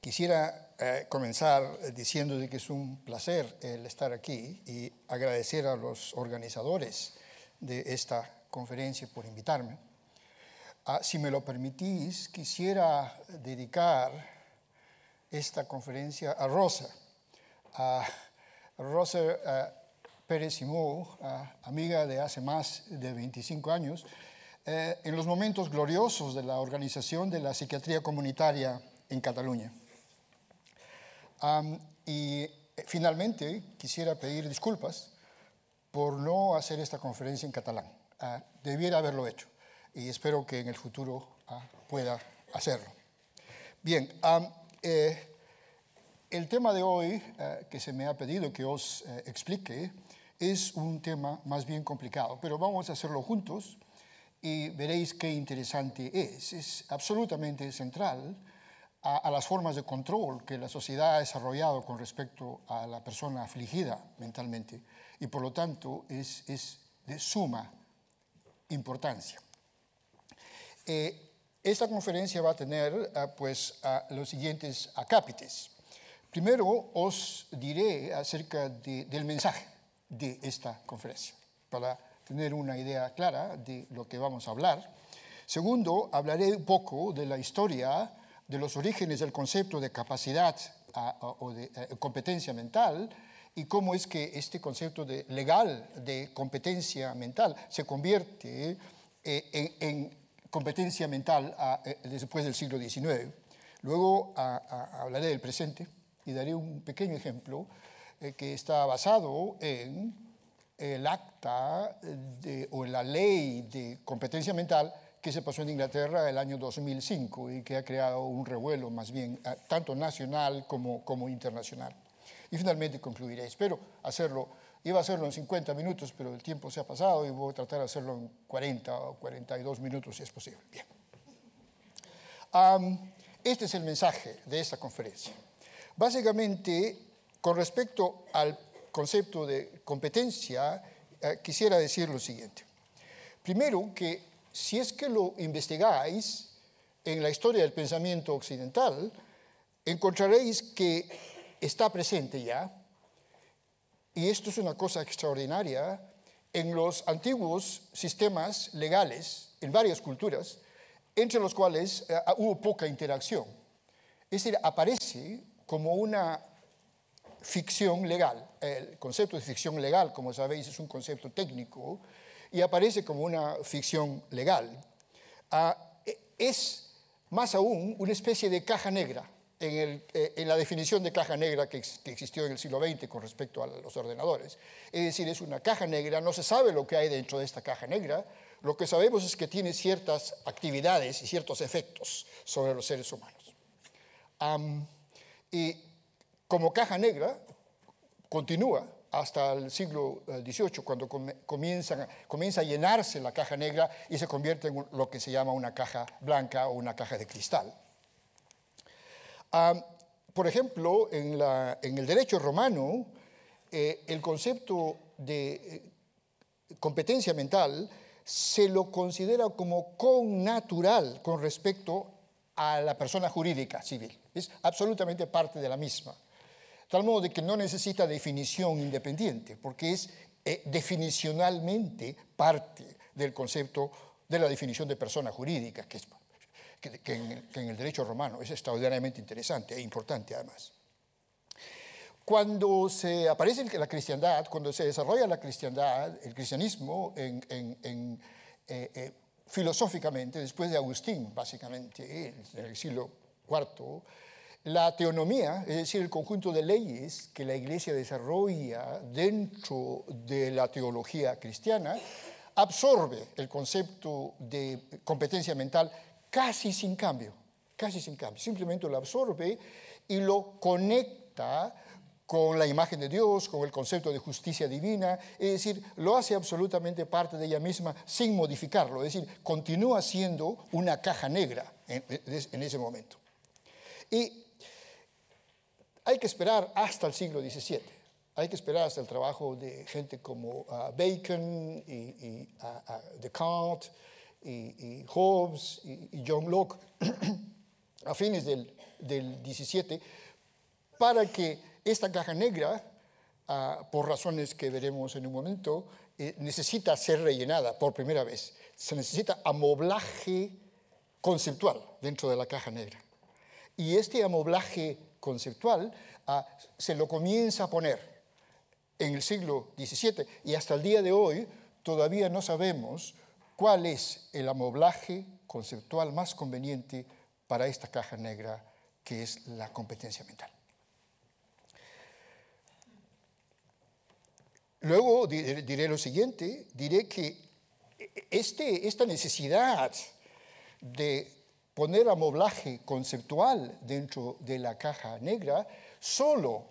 Quisiera comenzar diciendo de que es un placer el estar aquí y agradecer a los organizadores de esta conferencia por invitarme. Si me lo permitís, quisiera dedicar esta conferencia a Rosa. Rosa Pérez Simó, amiga de hace más de 25 años, en los momentos gloriosos de la organización de la psiquiatría comunitaria en Cataluña. Y finalmente quisiera pedir disculpas por no hacer esta conferencia en catalán. Debiera haberlo hecho y espero que en el futuro pueda hacerlo. Bien, el tema de hoy que se me ha pedido que os explique es un tema más bien complicado, pero vamos a hacerlo juntos y veréis qué interesante es. Es absolutamente central a las formas de control que la sociedad ha desarrollado con respecto a la persona afligida mentalmente y por lo tanto es de suma importancia. Esta conferencia va a tener los siguientes acápites. Primero os diré acerca del mensaje de esta conferencia para tener una idea clara de lo que vamos a hablar. Segundo, hablaré un poco de la historia de los orígenes del concepto de capacidad o de competencia mental y cómo es que este concepto legal de competencia mental se convierte en competencia mental después del siglo XIX. Luego hablaré del presente y daré un pequeño ejemplo que está basado en el acta o en la ley de competencia mental que se pasó en Inglaterra el año 2005 y que ha creado un revuelo más bien tanto nacional como internacional. Y finalmente concluiré. Espero hacerlo, iba a hacerlo en 50 minutos, pero el tiempo se ha pasado y voy a tratar de hacerlo en 40 o 42 minutos si es posible. Bien. Este es el mensaje de esta conferencia. Básicamente, con respecto al concepto de competencia, quisiera decir lo siguiente. Primero, que si es que lo investigáis en la historia del pensamiento occidental, encontraréis que está presente ya, y esto es una cosa extraordinaria, en los antiguos sistemas legales, en varias culturas, entre los cuales hubo poca interacción. Es decir, aparece como una ficción legal. El concepto de ficción legal, como sabéis, es un concepto técnico y aparece como una ficción legal. Es más aún una especie de caja negra en la definición de caja negra que existió en el siglo XX con respecto a los ordenadores. Es decir, es una caja negra, no se sabe lo que hay dentro de esta caja negra, lo que sabemos es que tiene ciertas actividades y ciertos efectos sobre los seres humanos. Y como caja negra continúa hasta el siglo XVIII, cuando comienza a llenarse la caja negra y se convierte en lo que se llama una caja blanca o una caja de cristal. Por ejemplo, en el derecho romano, el concepto de competencia mental se lo considera como connatural con respecto a la persona jurídica civil. Es absolutamente parte de la misma. Tal modo de que no necesita definición independiente, porque es definicionalmente parte del concepto de la definición de persona jurídica, que en el derecho romano es extraordinariamente interesante e importante además. Cuando se aparece la cristiandad, cuando se desarrolla la cristiandad, el cristianismo filosóficamente, después de Agustín, básicamente, en el siglo IV, la teonomía, es decir, el conjunto de leyes que la Iglesia desarrolla dentro de la teología cristiana, absorbe el concepto de competencia mental casi sin cambio, simplemente lo absorbe y lo conecta con la imagen de Dios, con el concepto de justicia divina, es decir, lo hace absolutamente parte de ella misma sin modificarlo, es decir, continúa siendo una caja negra en ese momento. Y hay que esperar hasta el siglo XVII, hay que esperar hasta el trabajo de gente como Bacon y Descartes y Hobbes y John Locke a fines del 17, para que esta caja negra, por razones que veremos en un momento, necesita ser rellenada por primera vez. Se necesita amoblaje conceptual dentro de la caja negra. Y este amoblaje conceptual se lo comienza a poner en el siglo XVII, y hasta el día de hoy todavía no sabemos cuál es el amoblaje conceptual más conveniente para esta caja negra, que es la competencia mental. Luego diré lo siguiente, diré que esta necesidad de poner amoblaje conceptual dentro de la caja negra solo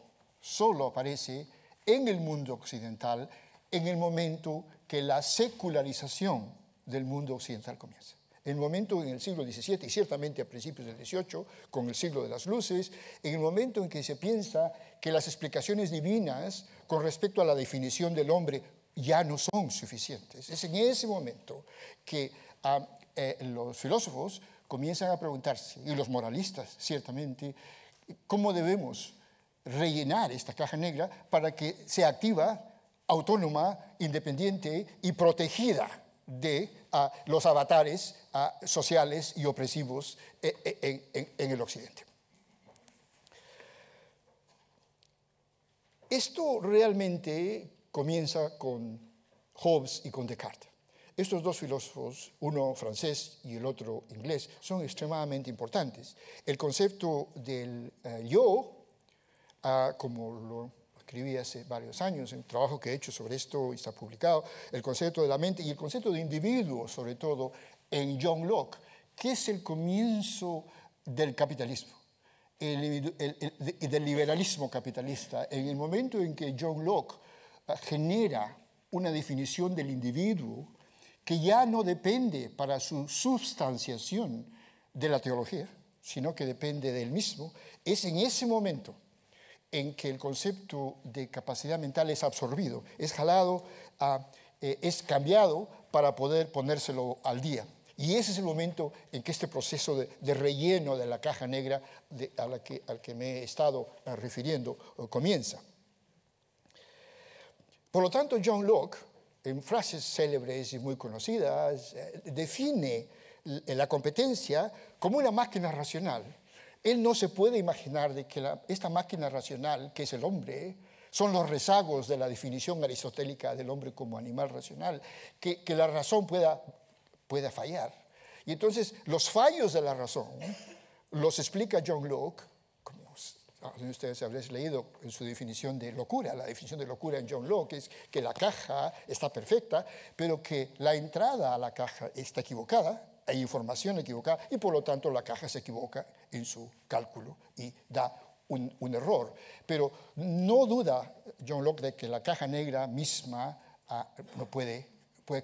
aparece en el mundo occidental en el momento que la secularización del mundo occidental comienza. En el momento en el siglo XVII y ciertamente a principios del XVIII, con el siglo de las luces, en el momento en que se piensa que las explicaciones divinas con respecto a la definición del hombre ya no son suficientes. Es en ese momento que los filósofos comienzan a preguntarse, y los moralistas ciertamente, cómo debemos rellenar esta caja negra para que sea activa, autónoma, independiente y protegida de los avatares sociales y opresivos en el Occidente. Esto realmente comienza con Hobbes y con Descartes. Estos dos filósofos, uno francés y el otro inglés, son extremadamente importantes. El concepto del yo, como lo escribí hace varios años, en un trabajo que he hecho sobre esto y está publicado, el concepto de la mente y el concepto de individuo, sobre todo en John Locke, que es el comienzo del capitalismo, del liberalismo capitalista. En el momento en que John Locke genera una definición del individuo que ya no depende para su substanciación de la teología, sino que depende del mismo, es en ese momento en que el concepto de capacidad mental es absorbido, es jalado, es cambiado para poder ponérselo al día. Y ese es el momento en que este proceso de relleno de la caja negra al que me he estado refiriendo comienza. Por lo tanto, John Locke, en frases célebres y muy conocidas, define la competencia como una máquina racional. Él no se puede imaginar de que esta máquina racional, que es el hombre, son los rezagos de la definición aristotélica del hombre como animal racional, que la razón pueda fallar. Y entonces los fallos de la razón los explica John Locke, como ustedes habréis leído en su definición de locura. La definición de locura en John Locke es que la caja está perfecta, pero que la entrada a la caja está equivocada, hay información equivocada y por lo tanto la caja se equivoca en su cálculo y da un error. Pero no duda John Locke de que la caja negra misma no puede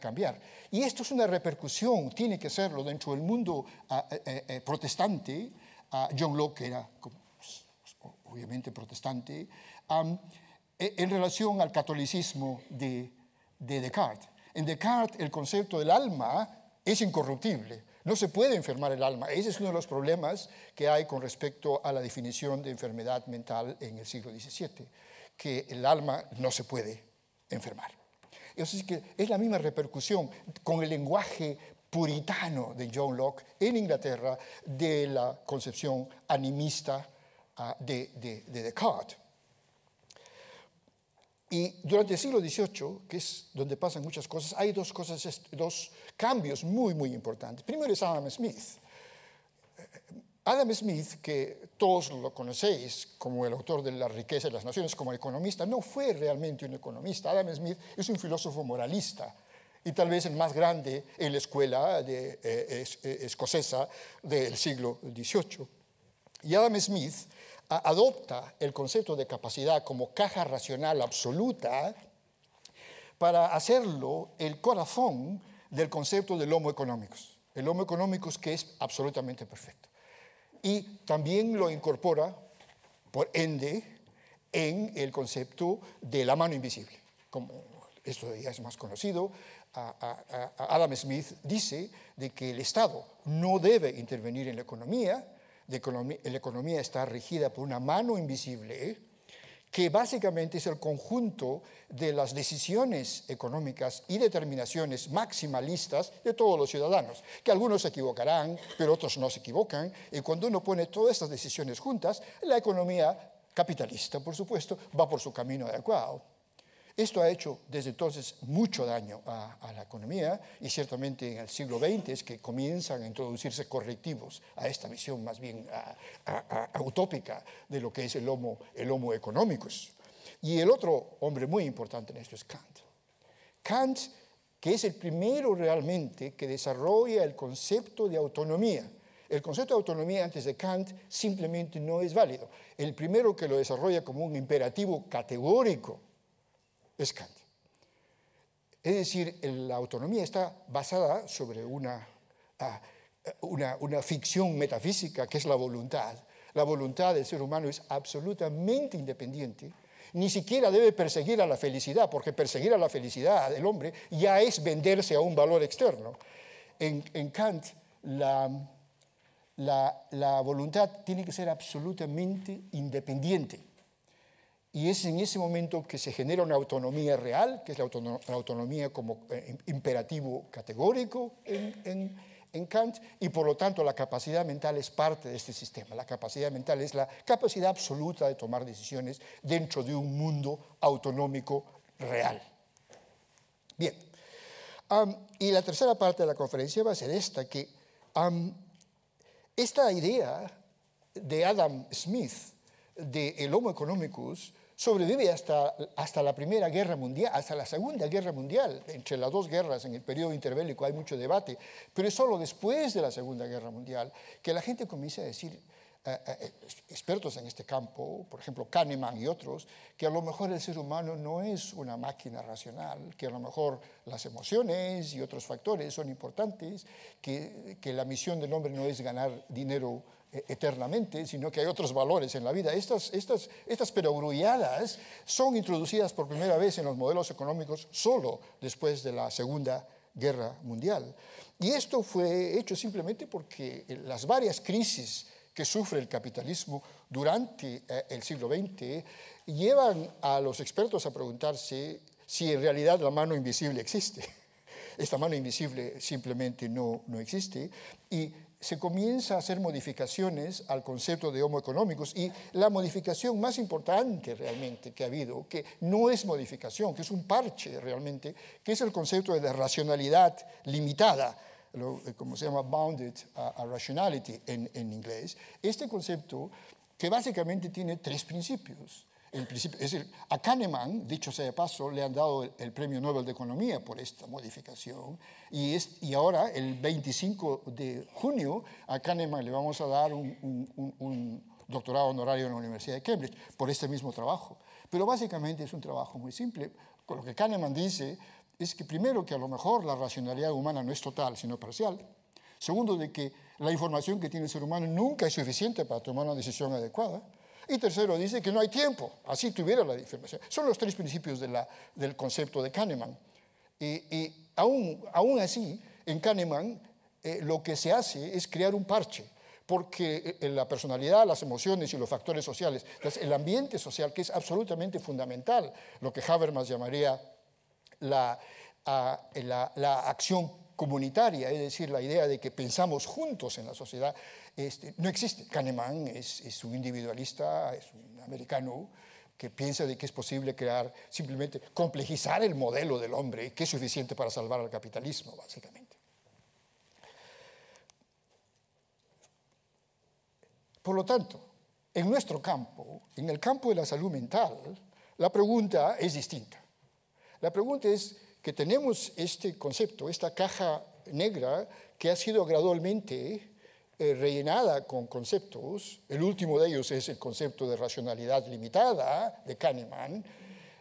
cambiar. Y esto es una repercusión, tiene que serlo dentro del mundo protestante. John Locke era obviamente protestante, en relación al catolicismo de Descartes. En Descartes el concepto del alma es incorruptible, no se puede enfermar el alma. Ese es uno de los problemas que hay con respecto a la definición de enfermedad mental en el siglo XVII, que el alma no se puede enfermar. Así que es la misma repercusión con el lenguaje puritano de John Locke en Inglaterra de la concepción animista de Descartes. Y durante el siglo XVIII, que es donde pasan muchas cosas, hay dos cambios muy, muy importantes. Primero es Adam Smith. Adam Smith, que todos lo conocéis como el autor de La riqueza de las naciones, como economista, no fue realmente un economista. Adam Smith es un filósofo moralista y tal vez el más grande en la escuela escocesa del siglo XVIII. Y Adam Smith adopta el concepto de capacidad como caja racional absoluta para hacerlo el corazón del concepto del homo economicus. El homo economicus que es absolutamente perfecto. Y también lo incorpora, por ende, en el concepto de la mano invisible. Como esto ya es más conocido, Adam Smith dice de que el Estado no debe intervenir en la economía, la economía está regida por una mano invisible, que básicamente es el conjunto de las decisiones económicas y determinaciones maximalistas de todos los ciudadanos, que algunos se equivocarán, pero otros no se equivocan, y cuando uno pone todas estas decisiones juntas, la economía capitalista, por supuesto, va por su camino adecuado. Esto ha hecho desde entonces mucho daño a la economía, y ciertamente en el siglo XX es que comienzan a introducirse correctivos a esta visión más bien utópica de lo que es el homo economicus. Y el otro hombre muy importante en esto es Kant. Kant, que es el primero realmente que desarrolla el concepto de autonomía. El concepto de autonomía antes de Kant simplemente no es válido. El primero que lo desarrolla como un imperativo categórico es Kant. Es decir, la autonomía está basada sobre una ficción metafísica que es la voluntad. La voluntad del ser humano es absolutamente independiente. Ni siquiera debe perseguir a la felicidad, porque perseguir a la felicidad del hombre ya es venderse a un valor externo. En Kant, la voluntad tiene que ser absolutamente independiente. Y es en ese momento que se genera una autonomía real, que es la autonomía como imperativo categórico en Kant, y por lo tanto la capacidad mental es parte de este sistema. La capacidad mental es la capacidad absoluta de tomar decisiones dentro de un mundo autonómico real. Bien, y la tercera parte de la conferencia va a ser esta, que esta idea de Adam Smith, de el Homo economicus, sobrevive hasta la Primera Guerra Mundial, hasta la Segunda Guerra Mundial. Entre las dos guerras, en el periodo interbélico, hay mucho debate, pero es solo después de la Segunda Guerra Mundial que la gente comienza a decir, expertos en este campo, por ejemplo Kahneman y otros, que a lo mejor el ser humano no es una máquina racional, que a lo mejor las emociones y otros factores son importantes, que la misión del hombre no es ganar dinero eternamente, sino que hay otros valores en la vida. Estas perogrulladas son introducidas por primera vez en los modelos económicos solo después de la Segunda Guerra Mundial. Y esto fue hecho simplemente porque las varias crisis que sufre el capitalismo durante el siglo XX llevan a los expertos a preguntarse si en realidad la mano invisible existe. Esta mano invisible simplemente no existe, y se comienza a hacer modificaciones al concepto de Homo economicus, y la modificación más importante realmente que ha habido, que no es modificación, que es un parche realmente, que es el concepto de la racionalidad limitada, como se llama bounded rationality en inglés. Este concepto que básicamente tiene tres principios. El principio a Kahneman, dicho sea de paso, le han dado el Premio Nobel de Economía por esta modificación, y ahora, el 25 de junio, a Kahneman le vamos a dar un doctorado honorario en la Universidad de Cambridge por este mismo trabajo. Pero básicamente es un trabajo muy simple. Con lo que Kahneman dice es que, primero, que a lo mejor la racionalidad humana no es total, sino parcial. Segundo, de que la información que tiene el ser humano nunca es suficiente para tomar una decisión adecuada. Y tercero, dice que no hay tiempo, así tuviera la información. Son los tres principios del concepto de Kahneman. Y aún así, en Kahneman, lo que se hace es crear un parche, porque la personalidad, las emociones y los factores sociales, el ambiente social, que es absolutamente fundamental, lo que Habermas llamaría la acción comunitaria, es decir, la idea de que pensamos juntos en la sociedad, no existe. Kahneman es un individualista, es un americano que piensa de que es posible crear, simplemente complejizar el modelo del hombre, que es suficiente para salvar al capitalismo, básicamente. Por lo tanto, en nuestro campo, en el campo de la salud mental, la pregunta es distinta. La pregunta es que tenemos este concepto, esta caja negra que ha sido gradualmente rellenada con conceptos. El último de ellos es el concepto de racionalidad limitada de Kahneman.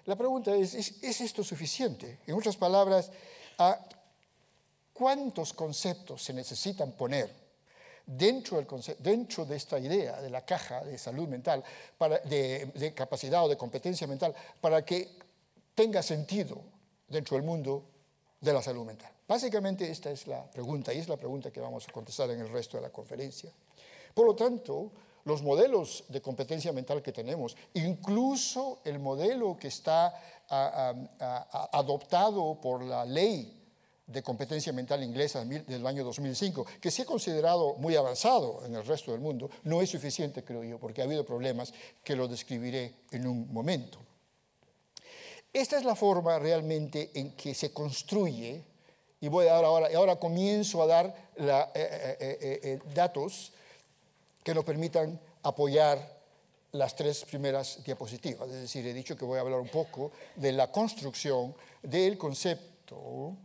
La pregunta ¿es esto suficiente? En otras palabras, ¿cuántos conceptos se necesitan poner dentro de esta idea de la caja de salud mental, de capacidad o de competencia mental, para que tenga sentido dentro del mundo de la salud mental? Básicamente esta es la pregunta, y es la pregunta que vamos a contestar en el resto de la conferencia. Por lo tanto, los modelos de competencia mental que tenemos, incluso el modelo que está adoptado por la ley de competencia mental inglesa del año 2005, que se ha considerado muy avanzado en el resto del mundo, no es suficiente, creo yo, porque ha habido problemas que lo describiré en un momento. Esta es la forma realmente en que se construye, y voy a dar ahora comienzo a dar datos que nos permitan apoyar las tres primeras diapositivas. Es decir, he dicho que voy a hablar un poco de la construcción del concepto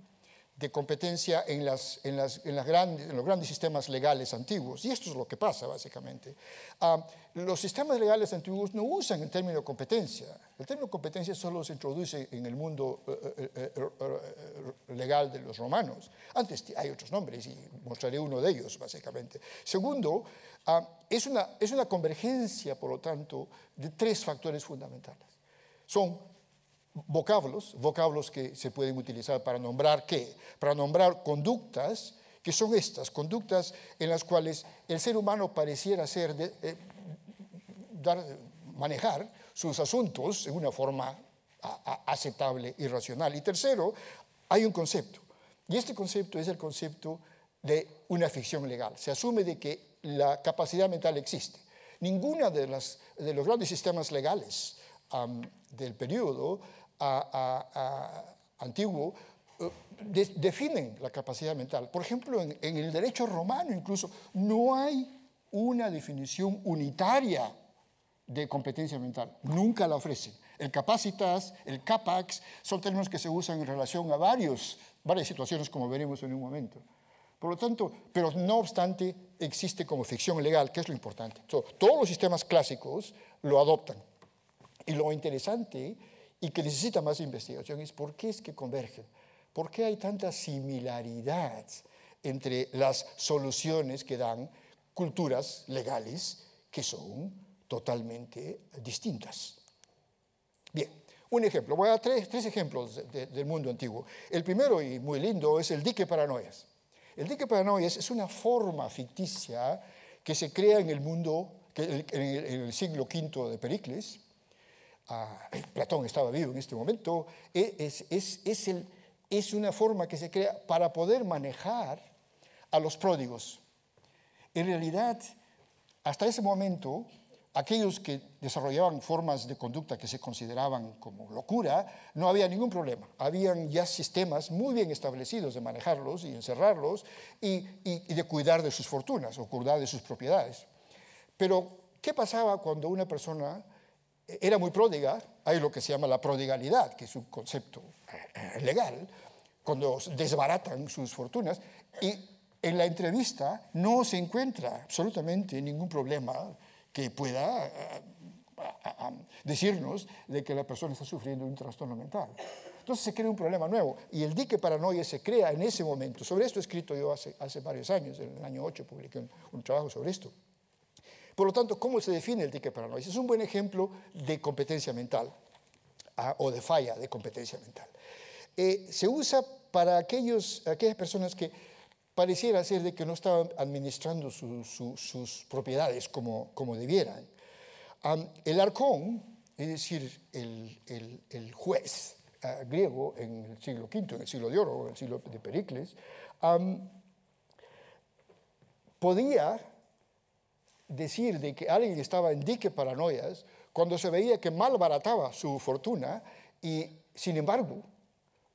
de competencia en los grandes sistemas legales antiguos. Y esto es lo que pasa, básicamente. Los sistemas legales antiguos no usan el término competencia. El término competencia solo se introduce en el mundo legal de los romanos. Antes hay otros nombres y mostraré uno de ellos, básicamente. Segundo, es una convergencia, por lo tanto, de tres factores fundamentales. Son vocablos que se pueden utilizar para nombrar ¿qué? Para nombrar conductas, que son estas, conductas en las cuales el ser humano pareciera manejar sus asuntos en una forma aceptable y racional. Y tercero, hay un concepto, y este concepto es el concepto de una ficción legal. Se asume de que la capacidad mental existe. Ninguna de los grandes sistemas legales del periodo antiguo definen la capacidad mental. Por ejemplo, en el derecho romano incluso no hay una definición unitaria de competencia mental. Nunca la ofrecen. El capacitas, el capax, son términos que se usan en relación a varias situaciones, como veremos en un momento. Por lo tanto, pero no obstante, existe como ficción legal, que es lo importante. Todos los sistemas clásicos lo adoptan. Y lo interesante y que necesita más investigación es por qué es que convergen, por qué hay tanta similaridad entre las soluciones que dan culturas legales que son totalmente distintas. Bien, un ejemplo, voy a dar tres ejemplos del mundo antiguo. El primero, y muy lindo, es el dique Paranoias. El dique Paranoias es una forma ficticia que se crea en el mundo, en el siglo V de Pericles. Platón estaba vivo en este momento. Es una forma que se crea para poder manejar a los pródigos. En realidad, hasta ese momento, aquellos que desarrollaban formas de conducta que se consideraban como locura, no había ningún problema. Habían ya sistemas muy bien establecidos de manejarlos y encerrarlos y de cuidar de sus fortunas o cuidar de sus propiedades. Pero, ¿qué pasaba cuando una persona era muy pródiga? Hay lo que se llama la prodigalidad, que es un concepto legal, cuando desbaratan sus fortunas, y en la entrevista no se encuentra absolutamente ningún problema que pueda decirnos de que la persona está sufriendo un trastorno mental. Entonces se crea un problema nuevo, y el dique Paranoia se crea en ese momento. Sobre esto he escrito yo hace varios años, en el año 8 publiqué un trabajo sobre esto. Por lo tanto, ¿cómo se define el dique Paranoia? Es un buen ejemplo de competencia mental o de falla de competencia mental. Se usa para aquellas personas que pareciera ser de que no estaban administrando sus propiedades como debieran. El arcón, es decir, el juez griego en el siglo V, en el siglo de oro, en el siglo de Pericles, podía decir de que alguien estaba en dique Paranoias cuando se veía que malbarataba su fortuna y, sin embargo,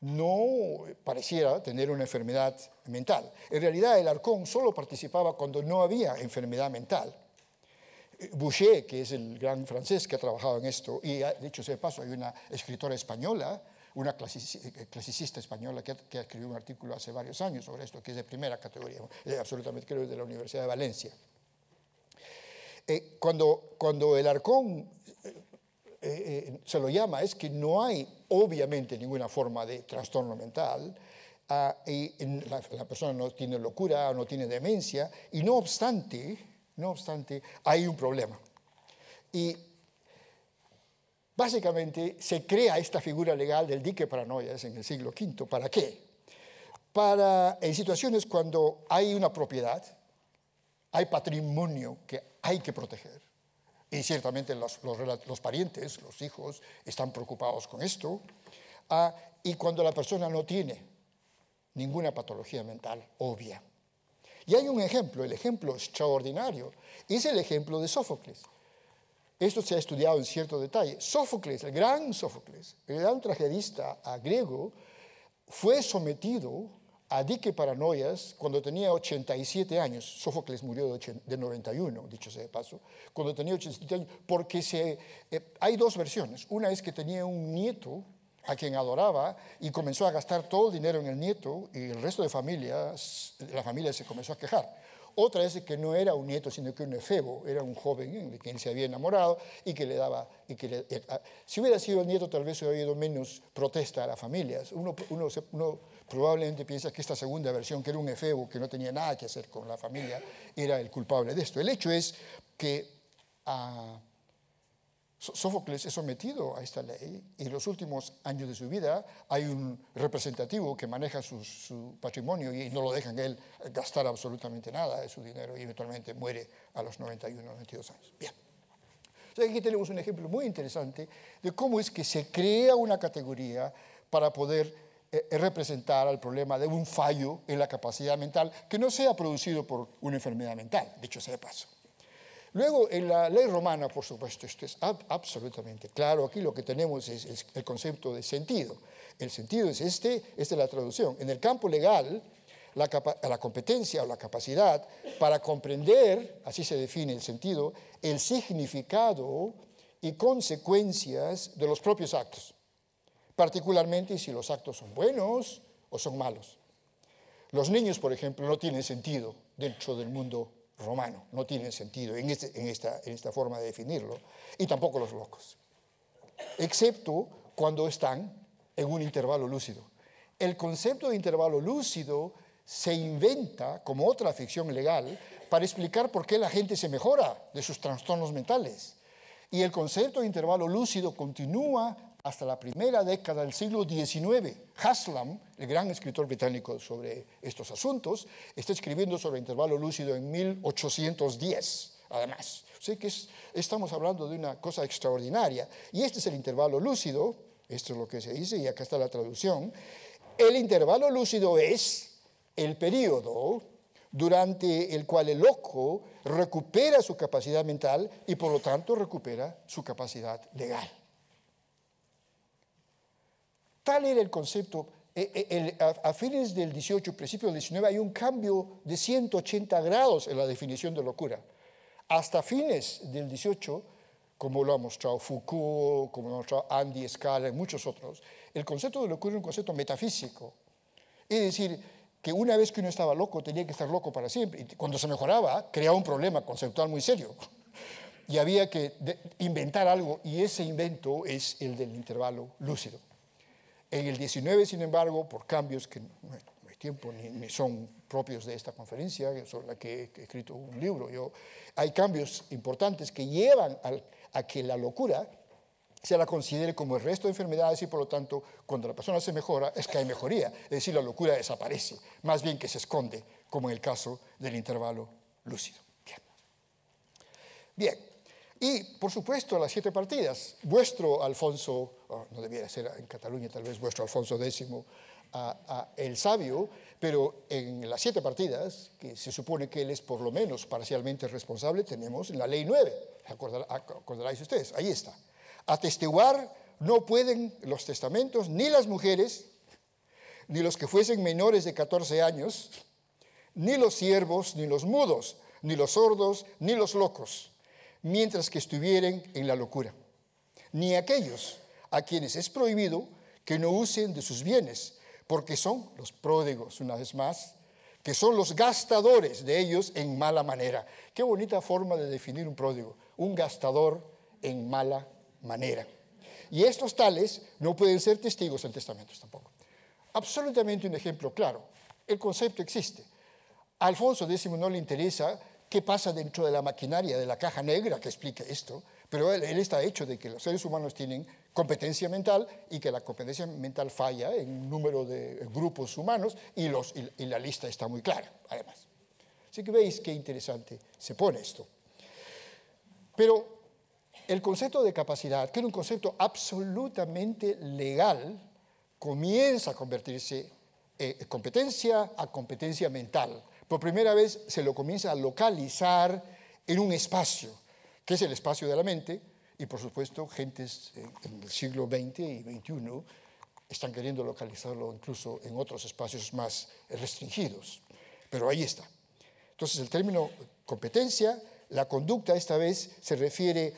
no pareciera tener una enfermedad mental. En realidad, el arcón solo participaba cuando no había enfermedad mental. Boucher, que es el gran francés que ha trabajado en esto, y de hecho, de paso, hay una escritora española, una clasicista española que escribió un artículo hace varios años sobre esto, que es de primera categoría, absolutamente creo de la Universidad de Valencia. Cuando el arcón se lo llama, es que no hay obviamente ninguna forma de trastorno mental, y la persona no tiene locura o no tiene demencia, y no obstante hay un problema. Y básicamente se crea esta figura legal del dique Paranoias en el siglo V. ¿Para qué? En situaciones cuando hay una propiedad hay patrimonio que hay que proteger. Y ciertamente los parientes, los hijos, están preocupados con esto. Y cuando la persona no tiene ninguna patología mental obvia. Y hay un ejemplo, el ejemplo extraordinario, es el ejemplo de Sófocles. Esto se ha estudiado en cierto detalle. Sófocles, el gran tragedista griego, fue sometido a dique paranoias cuando tenía 87 años. Sófocles murió de 91, dicho sea de paso, cuando tenía 87 años, porque hay dos versiones. Una es que tenía un nieto a quien adoraba y comenzó a gastar todo el dinero en el nieto y el resto de la familia se comenzó a quejar. Otra es que no era un nieto, sino que un efebo, era un joven de quien se había enamorado y que le daba... si hubiera sido el nieto, tal vez hubiera habido menos protesta a las familias. Uno probablemente piensa que esta segunda versión, que era un efebo, que no tenía nada que hacer con la familia, era el culpable de esto. El hecho es que Sófocles es sometido a esta ley y en los últimos años de su vida hay un representativo que maneja su patrimonio y no lo dejan a él gastar absolutamente nada de su dinero y eventualmente muere a los 91, 92 años. Bien. Entonces aquí tenemos un ejemplo muy interesante de cómo es que se crea una categoría para poder representar al problema de un fallo en la capacidad mental que no sea producido por una enfermedad mental, dicho sea de paso. Luego, en la ley romana, por supuesto, esto es absolutamente claro. Aquí lo que tenemos es el concepto de sentido. El sentido es esta es la traducción. En el campo legal, la competencia o la capacidad para comprender, así se define el sentido, el significado y consecuencias de los propios actos, particularmente si los actos son buenos o son malos. Los niños, por ejemplo, no tienen sentido dentro del mundo romano, no tienen sentido en esta forma de definirlo, y tampoco los locos, excepto cuando están en un intervalo lúcido. El concepto de intervalo lúcido se inventa como otra ficción legal para explicar por qué la gente se mejora de sus trastornos mentales. Y el concepto de intervalo lúcido continúa hasta la primera década del siglo XIX. Haslam, el gran escritor británico sobre estos asuntos, está escribiendo sobre intervalo lúcido en 1810, además. Sé que estamos hablando de una cosa extraordinaria. Y este es el intervalo lúcido, esto es lo que se dice, y acá está la traducción. El intervalo lúcido es el periodo durante el cual el loco recupera su capacidad mental y por lo tanto recupera su capacidad legal. Tal era el concepto. A fines del 18, principios del 19, hay un cambio de 180 grados en la definición de locura. Hasta fines del 18, como lo ha mostrado Foucault, como lo ha mostrado Andy Scala y muchos otros, el concepto de locura es un concepto metafísico. Es decir, que una vez que uno estaba loco, tenía que estar loco para siempre. Y cuando se mejoraba, creaba un problema conceptual muy serio. Y había que inventar algo, y ese invento es el del intervalo lúcido. En el 19, sin embargo, por cambios que no hay tiempo ni son propios de esta conferencia, sobre la que he escrito un libro, hay cambios importantes que llevan a que la locura se la considere como el resto de enfermedades y por lo tanto, cuando la persona se mejora, es que hay mejoría. Es decir, la locura desaparece, más bien que se esconde, como en el caso del intervalo lúcido. Bien. Y, por supuesto, las 7 partidas. Vuestro Alfonso, no debiera ser en Cataluña, tal vez vuestro Alfonso X, el sabio, pero en las 7 partidas, que se supone que él es por lo menos parcialmente responsable, tenemos la ley 9. Acordaráis ustedes, ahí está. Atestiguar no pueden los testamentos ni las mujeres, ni los que fuesen menores de 14 años, ni los siervos, ni los mudos, ni los sordos, ni los locos, mientras que estuvieren en la locura, ni aquellos a quienes es prohibido que no usen de sus bienes, porque son los pródigos, una vez más, que son los gastadores de ellos en mala manera. Qué bonita forma de definir un pródigo, un gastador en mala manera. Y estos tales no pueden ser testigos en testamentos tampoco. Absolutamente un ejemplo claro. El concepto existe. A Alfonso X no le interesa qué pasa dentro de la maquinaria de la caja negra que explica esto, pero él está hecho de que los seres humanos tienen competencia mental y que la competencia mental falla en un número de grupos humanos y la lista está muy clara, además. Así que veis qué interesante se pone esto. Pero el concepto de capacidad, que era un concepto absolutamente legal, comienza a convertirse en competencia a competencia mental. Por primera vez se lo comienza a localizar en un espacio, que es el espacio de la mente, y por supuesto gentes en el siglo XX y XXI están queriendo localizarlo incluso en otros espacios más restringidos. Pero ahí está. Entonces el término competencia, la conducta esta vez se refiere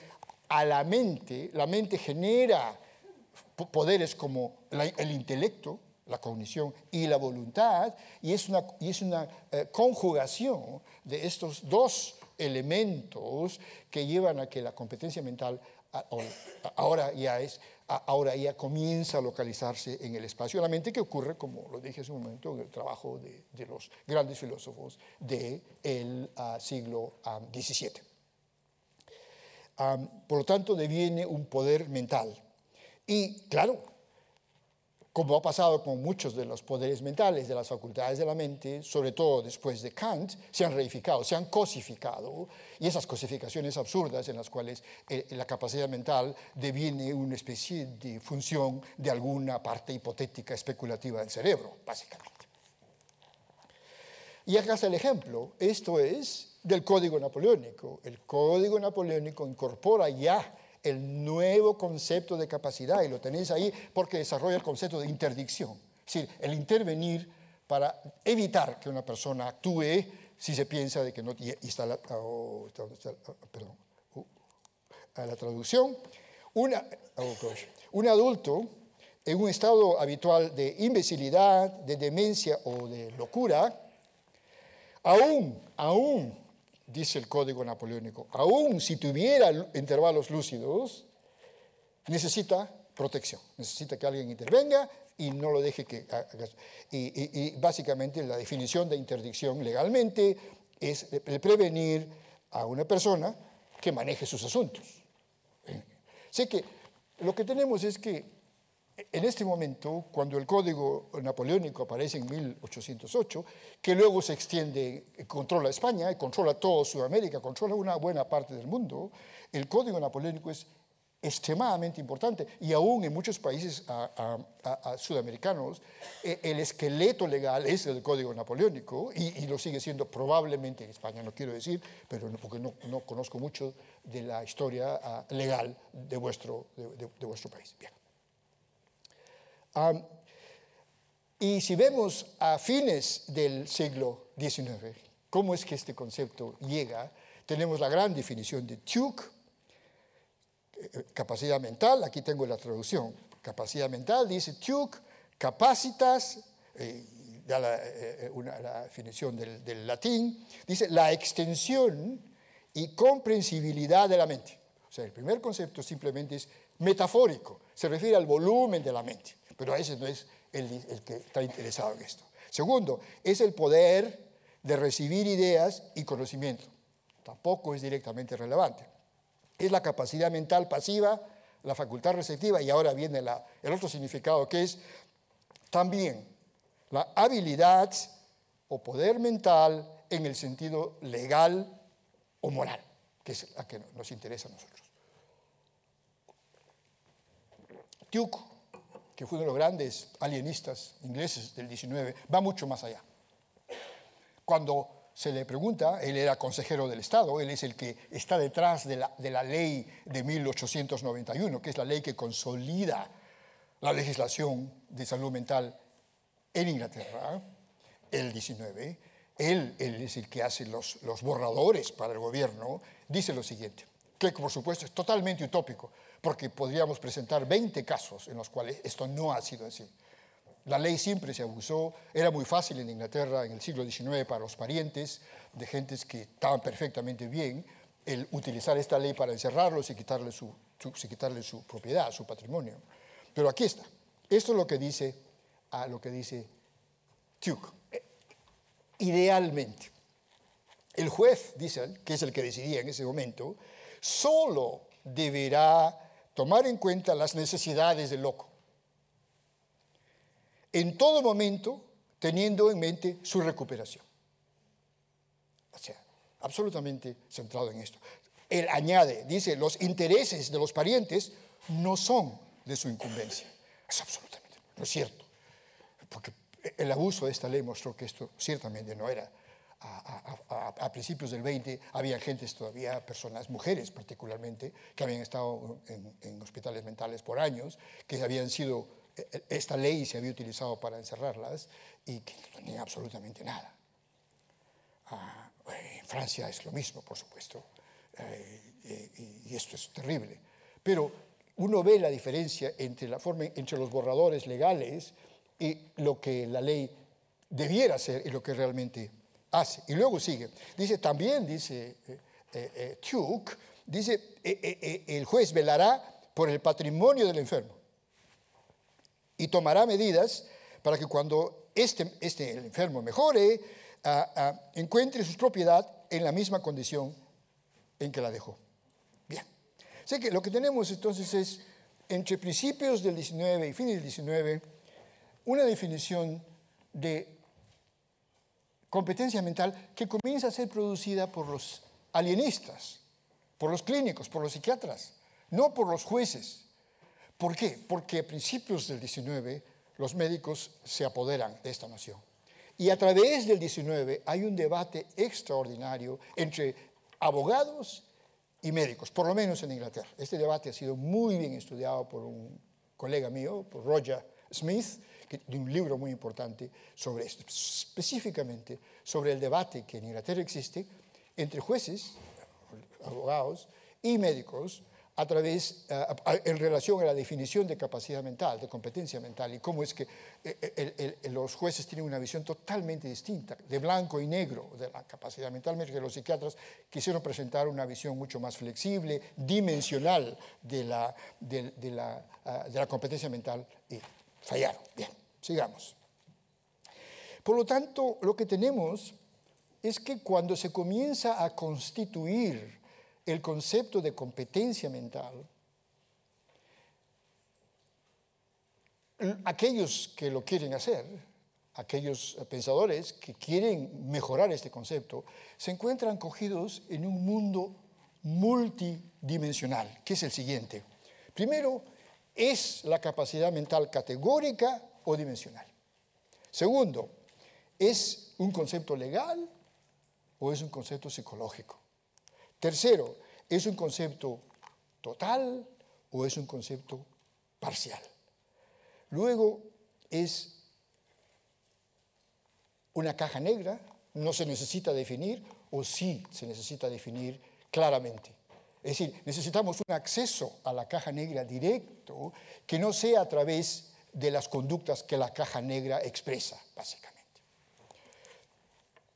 a la mente. La mente genera poderes como el intelecto, la cognición y la voluntad, y es una conjugación de estos dos elementos que llevan a que la competencia mental ahora ya comienza a localizarse en el espacio de la mente, que ocurre, como lo dije hace un momento, en el trabajo de los grandes filósofos del siglo XVII. Por lo tanto, deviene un poder mental. Y claro, como ha pasado con muchos de los poderes mentales, de las facultades de la mente, sobre todo después de Kant, se han reificado, se han cosificado, y esas cosificaciones absurdas en las cuales la capacidad mental deviene una especie de función de alguna parte hipotética especulativa del cerebro, básicamente. Y acá está el ejemplo. Esto es del Código Napoleónico. El Código Napoleónico incorpora ya el nuevo concepto de capacidad, y lo tenéis ahí porque desarrolla el concepto de interdicción, es decir, el intervenir para evitar que una persona actúe si se piensa de que no. Y está la traducción. Un adulto en un estado habitual de imbecilidad, de demencia o de locura, aún dice el Código Napoleónico, aún si tuviera intervalos lúcidos, necesita protección, necesita que alguien intervenga y no lo deje que haga. Y básicamente la definición de interdicción legalmente es el prevenir a una persona que maneje sus asuntos. Sé que lo que tenemos es que en este momento, cuando el Código Napoleónico aparece en 1808, que luego se extiende, controla España y controla toda Sudamérica, controla una buena parte del mundo, el Código Napoleónico es extremadamente importante, y aún en muchos países sudamericanos el esqueleto legal es el Código Napoleónico, y lo sigue siendo probablemente en España, no quiero decir, pero porque no conozco mucho de la historia legal de vuestro país. Bien. Y si vemos a fines del siglo XIX, ¿cómo es que este concepto llega? Tenemos la gran definición de Tuke, capacidad mental. Aquí tengo la traducción. Capacidad mental, dice Tuke, capacitas, la definición del latín, dice la extensión y comprensibilidad de la mente. O sea, el primer concepto simplemente es metafórico, se refiere al volumen de la mente. Pero ese no es el que está interesado en esto. Segundo, es el poder de recibir ideas y conocimiento. Tampoco es directamente relevante. Es la capacidad mental pasiva, la facultad receptiva, y ahora viene el otro significado, que es también la habilidad o poder mental en el sentido legal o moral, que es la que nos interesa a nosotros. Tuke, que fue uno de los grandes alienistas ingleses del XIX, va mucho más allá. Cuando se le pregunta, él era consejero del Estado, él es el que está detrás de la ley de 1891, que es la ley que consolida la legislación de salud mental en Inglaterra, el 19. Él es el que hace los borradores para el gobierno. Dice lo siguiente, que por supuesto es totalmente utópico, porque podríamos presentar 20 casos en los cuales esto no ha sido así. La ley siempre se abusó, era muy fácil en Inglaterra en el siglo XIX para los parientes de gentes que estaban perfectamente bien el utilizar esta ley para encerrarlos y quitarle su propiedad, su patrimonio. Pero aquí está. Esto es lo que dice Tuke. Idealmente, el juez, dice él, que es el que decidía en ese momento, solo deberá tomar en cuenta las necesidades del loco, en todo momento teniendo en mente su recuperación. absolutamente centrado en esto. Él añade, dice, los intereses de los parientes no son de su incumbencia. Es absolutamente, no es cierto. Porque el abuso de esta ley mostró que esto ciertamente no era. A principios del 20 había gentes todavía, personas, mujeres particularmente, que habían estado en hospitales mentales por años, que habían sido, esta ley se había utilizado para encerrarlas y que no tenían absolutamente nada. En Francia es lo mismo, por supuesto, y esto es terrible. Pero uno ve la diferencia entre los borradores legales y lo que la ley debiera ser y lo que realmente hace. Y luego sigue. Dice, también dice Tuke, dice, el juez velará por el patrimonio del enfermo y tomará medidas para que cuando el enfermo mejore, encuentre su propiedad en la misma condición en que la dejó. Bien. Así que lo que tenemos entonces es, entre principios del 19 y fines del 19, una definición de competencia mental que comienza a ser producida por los alienistas, por los clínicos, por los psiquiatras, no por los jueces. ¿Por qué? Porque a principios del 19 los médicos se apoderan de esta noción. Y a través del 19 hay un debate extraordinario entre abogados y médicos, por lo menos en Inglaterra. Este debate ha sido muy bien estudiado por un colega mío, por Roger Smith, de un libro muy importante sobre esto, específicamente sobre el debate que en Inglaterra existe entre jueces, abogados y médicos en relación a la definición de capacidad mental, de competencia mental, y cómo es que los jueces tienen una visión totalmente distinta, de blanco y negro, de la capacidad mental, mientras que los psiquiatras quisieron presentar una visión mucho más flexible, dimensional de la competencia mental, y fallaron. Bien, sigamos. Por lo tanto, lo que tenemos es que cuando se comienza a constituir el concepto de competencia mental, aquellos que lo quieren hacer, aquellos pensadores que quieren mejorar este concepto, se encuentran cogidos en un mundo multidimensional, que es el siguiente. Primero, ¿es la capacidad mental categórica o dimensional? Segundo, ¿es un concepto legal o es un concepto psicológico? Tercero, ¿es un concepto total o es un concepto parcial? Luego, ¿es una caja negra? ¿No se necesita definir o sí se necesita definir claramente? Es decir, necesitamos un acceso a la caja negra directo que no sea a través de las conductas que la caja negra expresa, básicamente.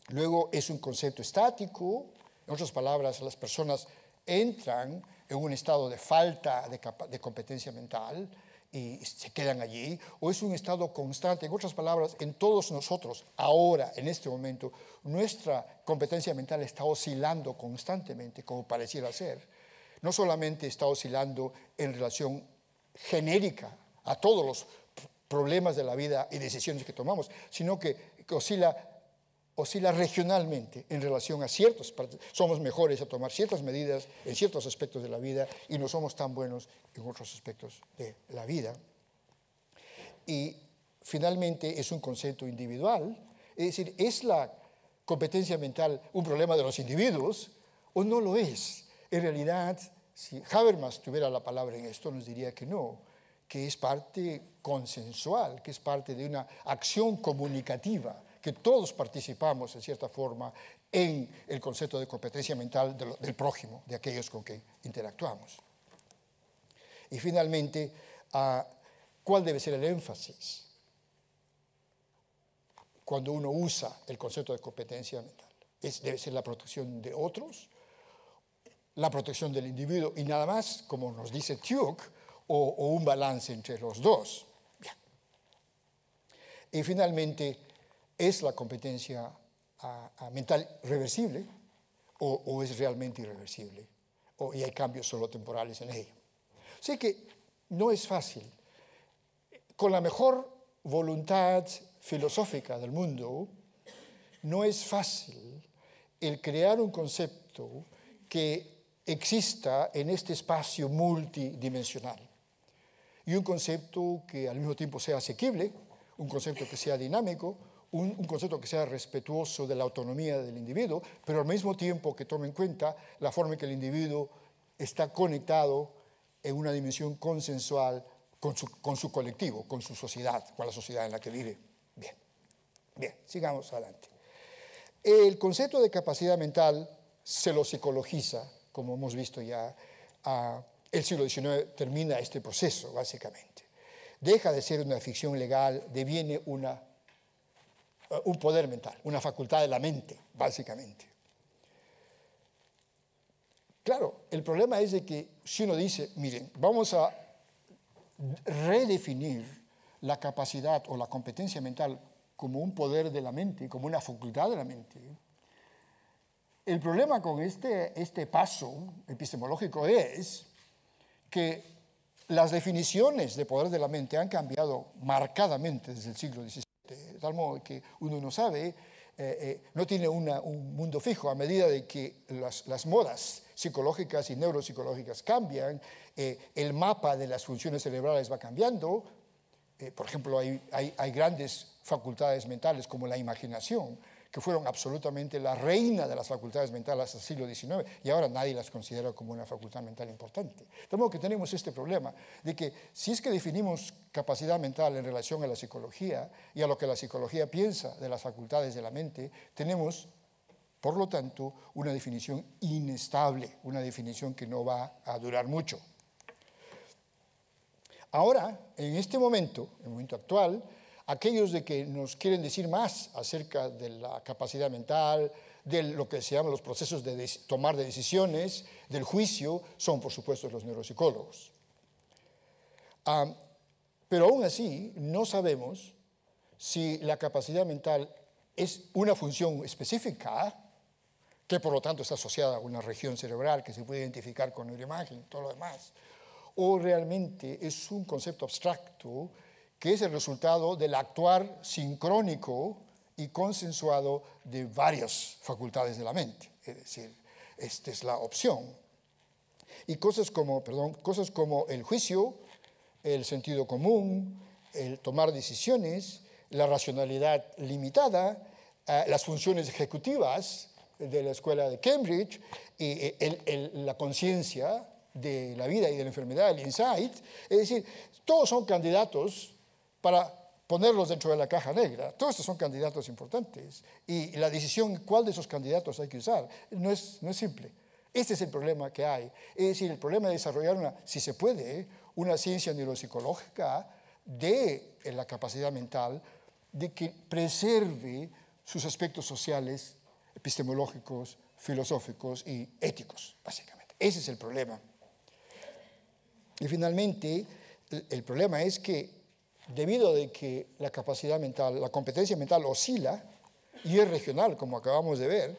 Luego, ¿es un concepto estático? En otras palabras, las personas entran en un estado de falta de competencia mental y se quedan allí, o es un estado constante. En otras palabras, en todos nosotros, ahora, en este momento, nuestra competencia mental está oscilando constantemente, como pareciera ser. No solamente está oscilando en relación genérica a todos los problemas de la vida y decisiones que tomamos, sino que oscila regionalmente en relación a somos mejores a tomar ciertas medidas en ciertos aspectos de la vida y no somos tan buenos en otros aspectos de la vida. Y finalmente es un concepto individual, es decir, ¿es la competencia mental un problema de los individuos o no lo es? En realidad, si Habermas tuviera la palabra en esto, nos diría que no, que es parte consensual, que es parte de una acción comunicativa, que todos participamos en cierta forma en el concepto de competencia mental del prójimo, de aquellos con que interactuamos. Y finalmente, ¿cuál debe ser el énfasis cuando uno usa el concepto de competencia mental? ¿Debe ser la protección de otros, la protección del individuo y nada más, como nos dice Tuke, o un balance entre los dos? Bien. Y finalmente, ¿es la competencia mental reversible o es realmente irreversible? Y hay cambios solo temporales en ella. Así que no es fácil. Con la mejor voluntad filosófica del mundo, no es fácil el crear un concepto que exista en este espacio multidimensional. Y un concepto que al mismo tiempo sea asequible, un concepto que sea dinámico, un concepto que sea respetuoso de la autonomía del individuo, pero al mismo tiempo que tome en cuenta la forma en que el individuo está conectado en una dimensión consensual con su colectivo, con su sociedad, con la sociedad en la que vive. Bien, sigamos adelante. El concepto de capacidad mental se lo psicologiza, como hemos visto ya. El siglo XIX termina este proceso, básicamente. Deja de ser una ficción legal, deviene un poder mental, una facultad de la mente, básicamente. Claro, el problema es de que si uno dice, miren, vamos a redefinir la capacidad o la competencia mental como un poder de la mente, como una facultad de la mente. El problema con este paso epistemológico es que las definiciones de poder de la mente han cambiado marcadamente desde el siglo XVII, de tal modo que uno no sabe, no tiene un mundo fijo. A medida de que las modas psicológicas y neuropsicológicas cambian, el mapa de las funciones cerebrales va cambiando. Por ejemplo, hay grandes facultades mentales como la imaginación, que fueron absolutamente la reina de las facultades mentales hasta el siglo XIX, y ahora nadie las considera como una facultad mental importante. De modo que tenemos este problema de que si es que definimos capacidad mental en relación a la psicología y a lo que la psicología piensa de las facultades de la mente, tenemos, por lo tanto, una definición inestable, una definición que no va a durar mucho. Ahora, en este momento, en el momento actual, aquellos de que nos quieren decir más acerca de la capacidad mental, de lo que se llaman los procesos de tomar de decisiones, del juicio, son por supuesto los neuropsicólogos. Pero aún así no sabemos si la capacidad mental es una función específica, que por lo tanto está asociada a una región cerebral que se puede identificar con neuroimagen y todo lo demás, o realmente es un concepto abstracto que es el resultado del actuar sincrónico y consensuado de varias facultades de la mente. Es decir, esta es la opción. Y cosas como el juicio, el sentido común, el tomar decisiones, la racionalidad limitada, las funciones ejecutivas de la escuela de Cambridge, y la conciencia de la vida y de la enfermedad, el insight. Es decir, todos son candidatos para ponerlos dentro de la caja negra. Todos estos son candidatos importantes. Y la decisión cuál de esos candidatos hay que usar no es simple. Este es el problema que hay. Es decir, el problema de desarrollar, si se puede, una ciencia neuropsicológica de la capacidad mental de que preserve sus aspectos sociales, epistemológicos, filosóficos y éticos, básicamente. Ese es el problema. Y finalmente, el problema es que debido a que la capacidad mental, la competencia mental oscila y es regional, como acabamos de ver,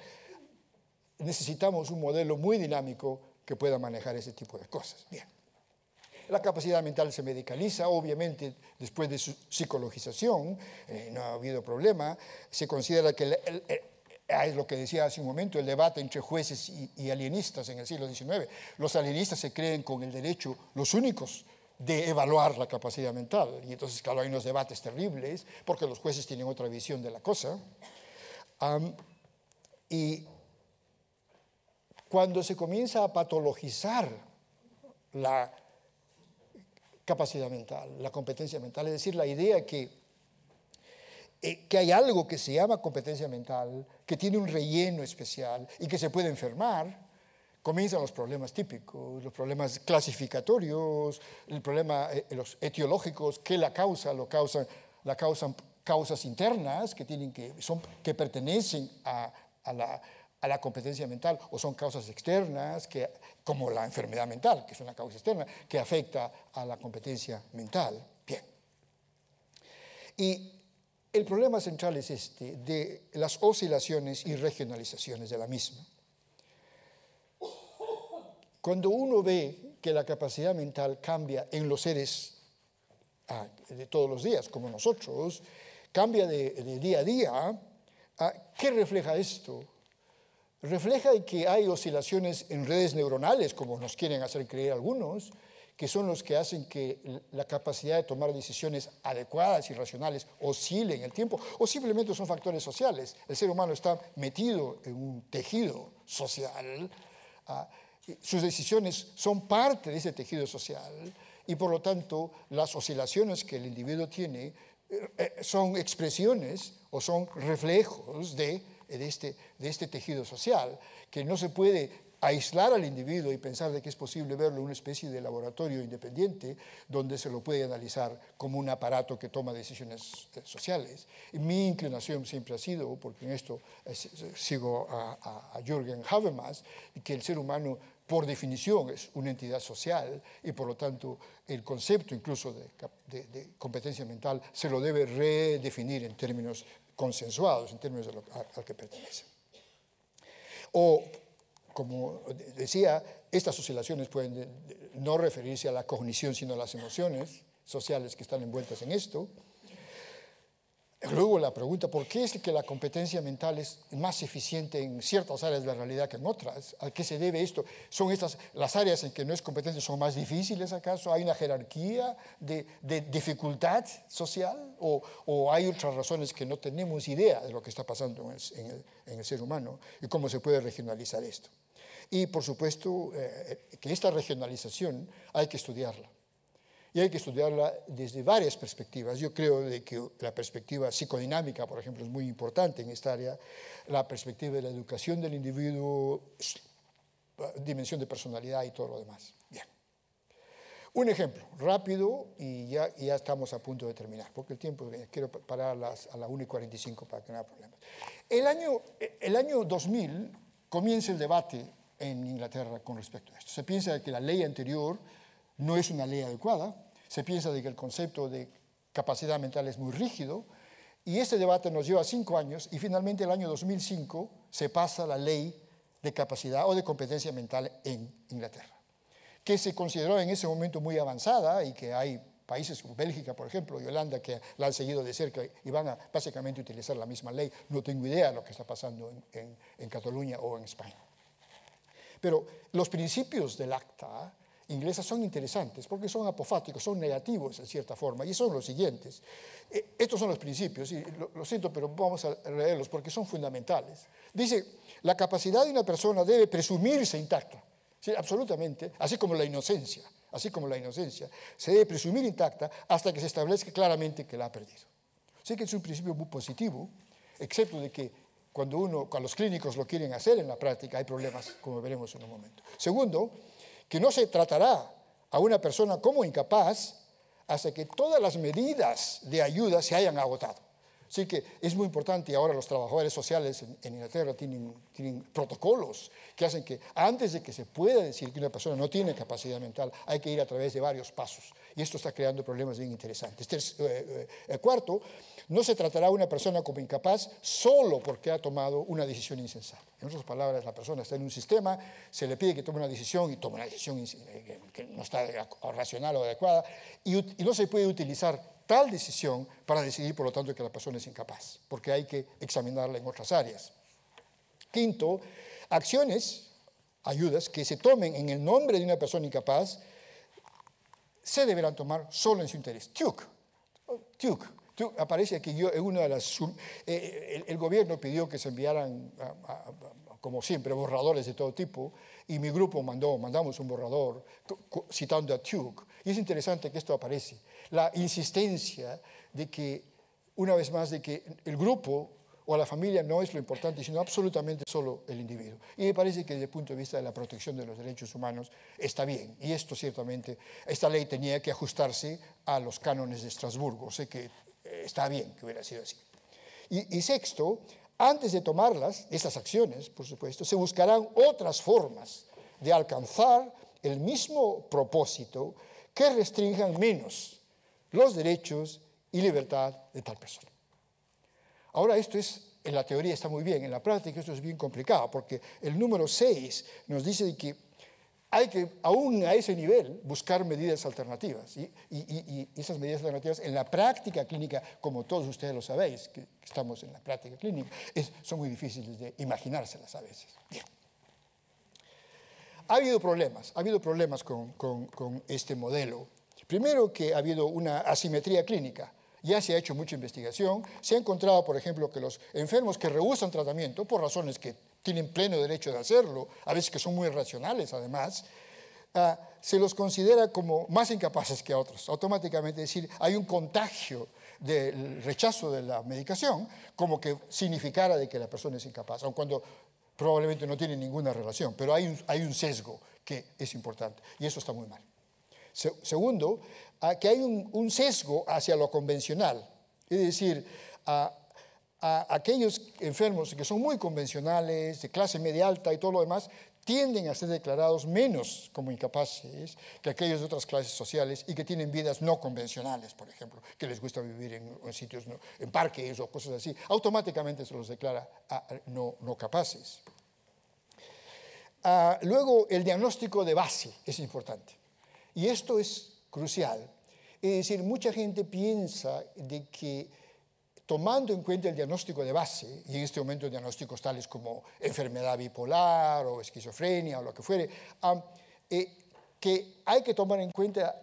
necesitamos un modelo muy dinámico que pueda manejar ese tipo de cosas. Bien. La capacidad mental se medicaliza, obviamente, después de su psicologización, no ha habido problema. Se considera que es lo que decía hace un momento, el debate entre jueces y alienistas en el siglo XIX. Los alienistas se creen con el derecho, los únicos, de evaluar la capacidad mental. Y entonces, claro, hay unos debates terribles, porque los jueces tienen otra visión de la cosa. Y cuando se comienza a patologizar la capacidad mental, la competencia mental, es decir, la idea que hay algo que se llama competencia mental, que tiene un relleno especial y que se puede enfermar, comienzan los problemas típicos, los problemas clasificatorios, el problema, los etiológicos, que la causan causas internas que pertenecen a la competencia mental, o son causas externas, como la enfermedad mental, que es una causa externa, que afecta a la competencia mental. Bien. Y el problema central es de las oscilaciones y regionalizaciones de la misma. Cuando uno ve que la capacidad mental cambia en los seres de todos los días, como nosotros, cambia de día a día, ¿qué refleja esto? refleja que hay oscilaciones en redes neuronales, como nos quieren hacer creer algunos, que son los que hacen que la capacidad de tomar decisiones adecuadas y racionales oscile en el tiempo, o simplemente son factores sociales. El ser humano está metido en un tejido social, sus decisiones son parte de ese tejido social, y por lo tanto las oscilaciones que el individuo tiene son expresiones o son reflejos de este tejido social, que no se puede aislar al individuo y pensar de que es posible verlo en una especie de laboratorio independiente donde se lo puede analizar como un aparato que toma decisiones sociales. Y mi inclinación siempre ha sido, porque en esto sigo a Jürgen Habermas, que el ser humano por definición es una entidad social y por lo tanto el concepto incluso de competencia mental se lo debe redefinir en términos consensuados, en términos de al que pertenece. O, como decía, estas oscilaciones pueden no referirse a la cognición, sino a las emociones sociales que están envueltas en esto. Luego la pregunta, ¿por qué es que la competencia mental es más eficiente en ciertas áreas de la realidad que en otras? ¿A qué se debe esto? ¿Son estas las áreas en que no es competencia, son más difíciles acaso? ¿Hay una jerarquía de dificultad social? ¿O hay otras razones que no tenemos idea de lo que está pasando en el ser humano y cómo se puede regionalizar esto? Y por supuesto que esta regionalización hay que estudiarla. Y hay que estudiarla desde varias perspectivas. Yo creo de que la perspectiva psicodinámica, por ejemplo, es muy importante en esta área. La perspectiva de la educación del individuo, dimensión de personalidad y todo lo demás. Bien. Un ejemplo rápido y ya estamos a punto de terminar, porque el tiempo, quiero parar a las 1:45 para que no haya problemas. El año 2000 comienza el debate en Inglaterra con respecto a esto. Se piensa que la ley anterior no es una ley adecuada, se piensa de que el concepto de capacidad mental es muy rígido, y este debate nos lleva 5 años, y finalmente el año 2005 se pasa la ley de capacidad o de competencia mental en Inglaterra, que se consideró en ese momento muy avanzada, y que hay países como Bélgica, por ejemplo, y Holanda, que la han seguido de cerca y van a básicamente utilizar la misma ley. No tengo idea de lo que está pasando en Cataluña o en España. Pero los principios del acta inglesas son interesantes porque son apofáticos, son negativos en cierta forma, y son los siguientes. Estos son los principios, y lo siento, pero vamos a leerlos porque son fundamentales. Dice, la capacidad de una persona debe presumirse intacta, ¿sí? Absolutamente, así como la inocencia, se debe presumir intacta hasta que se establezca claramente que la ha perdido. Así que es un principio muy positivo, excepto de que cuando los clínicos lo quieren hacer en la práctica hay problemas, como veremos en un momento. Segundo, que no se tratará a una persona como incapaz hasta que todas las medidas de ayuda se hayan agotado. Así que es muy importante, y ahora los trabajadores sociales en Inglaterra tienen protocolos que hacen que antes de que se pueda decir que una persona no tiene capacidad mental, hay que ir a través de varios pasos. Y esto está creando problemas bien interesantes. Cuarto, no se tratará a una persona como incapaz solo porque ha tomado una decisión insensata. En otras palabras, la persona está en un sistema, se le pide que tome una decisión y toma una decisión que no está racional o adecuada, y no se puede utilizar tal decisión para decidir, por lo tanto, que la persona es incapaz, porque hay que examinarla en otras áreas. Quinto, ayudas que se tomen en el nombre de una persona incapaz se deberán tomar solo en su interés. TUC aparece aquí. El gobierno pidió que se enviaran, como siempre, borradores de todo tipo, y mi grupo mandamos un borrador citando a TUC. Y es interesante que esto aparece. La insistencia de que, una vez más, de que el grupo o la familia no es lo importante, sino absolutamente solo el individuo. Y me parece que desde el punto de vista de la protección de los derechos humanos está bien. Y esto ciertamente, esta ley tenía que ajustarse a los cánones de Estrasburgo. Sé que está bien que hubiera sido así. Y sexto, antes de tomarlas, estas acciones, por supuesto, se buscarán otras formas de alcanzar el mismo propósito que restrinjan menos los derechos y libertad de tal persona. Ahora, esto en la teoría está muy bien, en la práctica esto es bien complicado, porque el número 6 nos dice que hay que, aún a ese nivel, buscar medidas alternativas. Y esas medidas alternativas en la práctica clínica, como todos ustedes lo sabéis, que estamos en la práctica clínica, son muy difíciles de imaginárselas a veces. Bien. Ha habido problemas con este modelo. Primero, que ha habido una asimetría clínica. Ya se ha hecho mucha investigación. Se ha encontrado, por ejemplo, que los enfermos que rehúsan tratamiento, por razones que tienen pleno derecho de hacerlo, a veces que son muy racionales además, se los considera como más incapaces que a otros. Automáticamente, es decir, hay un contagio del rechazo de la medicación como que significara de que la persona es incapaz, aun cuando probablemente no tiene ninguna relación, pero hay un sesgo que es importante y eso está muy mal. Segundo, que hay un sesgo hacia lo convencional, es decir, a aquellos enfermos que son muy convencionales, de clase media alta y todo lo demás, tienden a ser declarados menos como incapaces que aquellos de otras clases sociales y que tienen vidas no convencionales, por ejemplo, que les gusta vivir en sitios, en parques o cosas así. Automáticamente se los declara no capaces. Luego, el diagnóstico de base es importante. Y esto es crucial. Es decir, mucha gente piensa de que tomando en cuenta el diagnóstico de base, y en este momento diagnósticos tales como enfermedad bipolar o esquizofrenia o lo que fuere, que hay que tomar en cuenta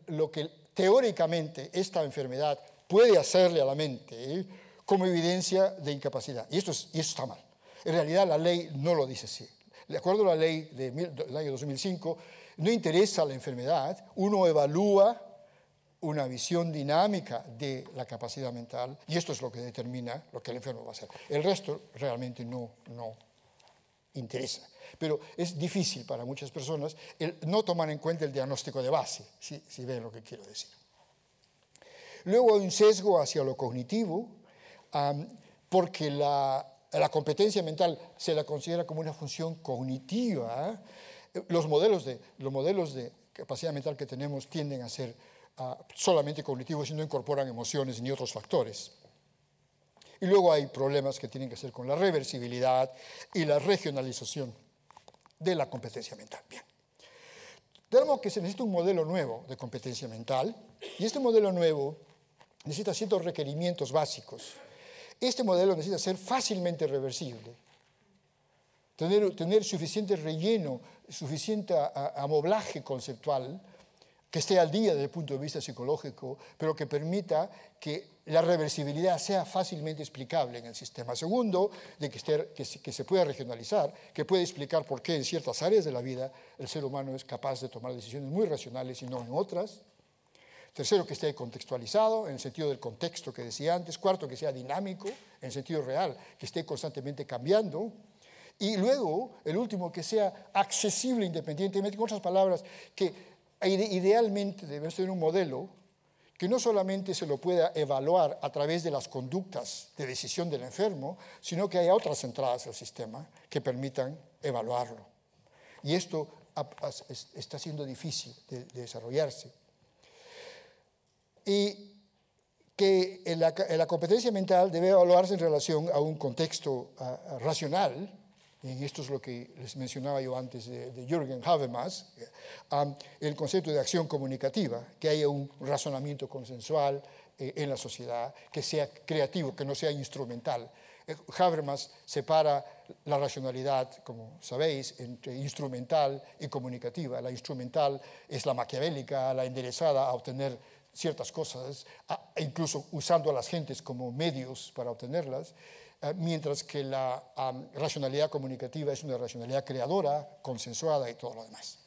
lo que teóricamente esta enfermedad puede hacerle a la mente como evidencia de incapacidad. Y esto está mal. En realidad la ley no lo dice así. De acuerdo a la ley del año 2005, no interesa la enfermedad, uno evalúa una visión dinámica de la capacidad mental y esto es lo que determina lo que el enfermo va a hacer. El resto realmente no interesa. Pero es difícil para muchas personas el no tomar en cuenta el diagnóstico de base, si ven lo que quiero decir. Luego hay un sesgo hacia lo cognitivo, porque la competencia mental se la considera como una función cognitiva. Los modelos de capacidad mental que tenemos tienden a ser solamente cognitivos y no incorporan emociones ni otros factores. Y luego hay problemas que tienen que ver con la reversibilidad y la regionalización de la competencia mental. Bien. Tenemos que se necesita un modelo nuevo de competencia mental y este modelo nuevo necesita ciertos requerimientos básicos. Este modelo necesita ser fácilmente reversible, tener suficiente relleno, suficiente amoblaje conceptual que esté al día desde el punto de vista psicológico, pero que permita que la reversibilidad sea fácilmente explicable en el sistema. Segundo, de que se pueda regionalizar, que pueda explicar por qué en ciertas áreas de la vida el ser humano es capaz de tomar decisiones muy racionales y no en otras. Tercero, que esté contextualizado en el sentido del contexto que decía antes. Cuarto, que sea dinámico en el sentido real, que esté constantemente cambiando. Y luego, el último, que sea accesible independientemente. Con otras palabras, que idealmente debe ser un modelo que no solamente se lo pueda evaluar a través de las conductas de decisión del enfermo, sino que haya otras entradas al sistema que permitan evaluarlo. Y esto está siendo difícil de desarrollarse. Y que la competencia mental debe evaluarse en relación a un contexto racional, y esto es lo que les mencionaba yo antes de Jürgen Habermas, el concepto de acción comunicativa, que haya un razonamiento consensual en la sociedad, que sea creativo, que no sea instrumental. Habermas separa la racionalidad, como sabéis, entre instrumental y comunicativa. La instrumental es la maquiavélica, la enderezada a obtener ciertas cosas, incluso usando a las gentes como medios para obtenerlas, mientras que la racionalidad comunicativa es una racionalidad creadora, consensuada y todo lo demás.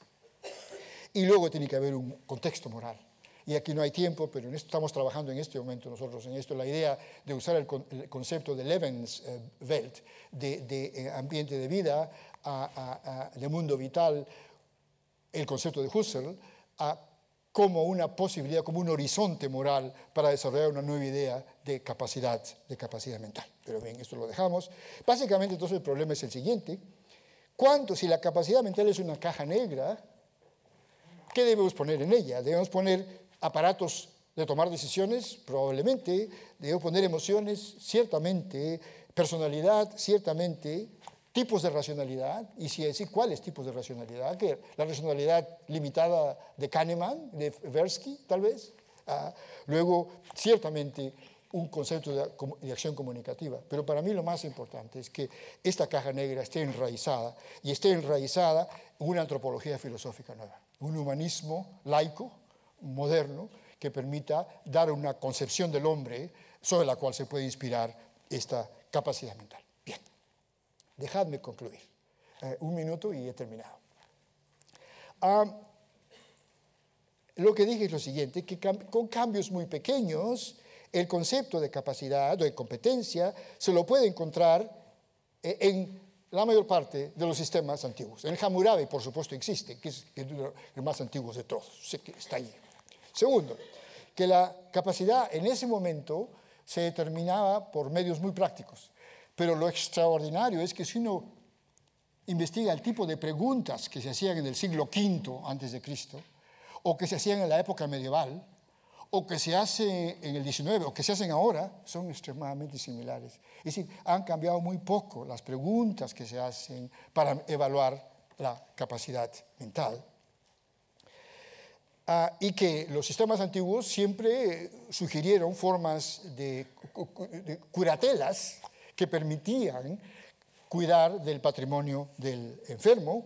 Y luego tiene que haber un contexto moral. Y aquí no hay tiempo, pero en esto estamos trabajando en este momento nosotros en esto, la idea de usar el concepto de Lebenswelt, de ambiente de vida, de mundo vital, el concepto de Husserl, como una posibilidad, como un horizonte moral para desarrollar una nueva idea de capacidad mental. Pero bien, esto lo dejamos. Básicamente, entonces, el problema es el siguiente. Si la capacidad mental es una caja negra, ¿qué debemos poner en ella? ¿Debemos poner aparatos de tomar decisiones? Probablemente. ¿Debemos poner emociones? Ciertamente. Personalidad, ciertamente. tipos de racionalidad, y si es así, ¿cuáles tipos de racionalidad? Que la racionalidad limitada de Kahneman, de Tversky, tal vez. Luego, ciertamente, un concepto de acción comunicativa. Pero para mí lo más importante es que esta caja negra esté enraizada, y esté enraizada en una antropología filosófica nueva, un humanismo laico, moderno, que permita dar una concepción del hombre sobre la cual se puede inspirar esta capacidad mental. Bien, dejadme concluir. Un minuto y he terminado. Lo que dije es lo siguiente, que con cambios muy pequeños, el concepto de capacidad o de competencia se lo puede encontrar en la mayor parte de los sistemas antiguos. En el Hammurabi, por supuesto, existe, que es el más antiguo de todos, sé que está allí. Segundo, que la capacidad en ese momento se determinaba por medios muy prácticos, pero lo extraordinario es que si uno investiga el tipo de preguntas que se hacían en el siglo V antes de Cristo, o que se hacían en la época medieval, o que se hace en el XIX, o que se hacen ahora, son extremadamente similares. Es decir, han cambiado muy poco las preguntas que se hacen para evaluar la capacidad mental. Y que los sistemas antiguos siempre sugirieron formas de curatelas que permitían cuidar del patrimonio del enfermo,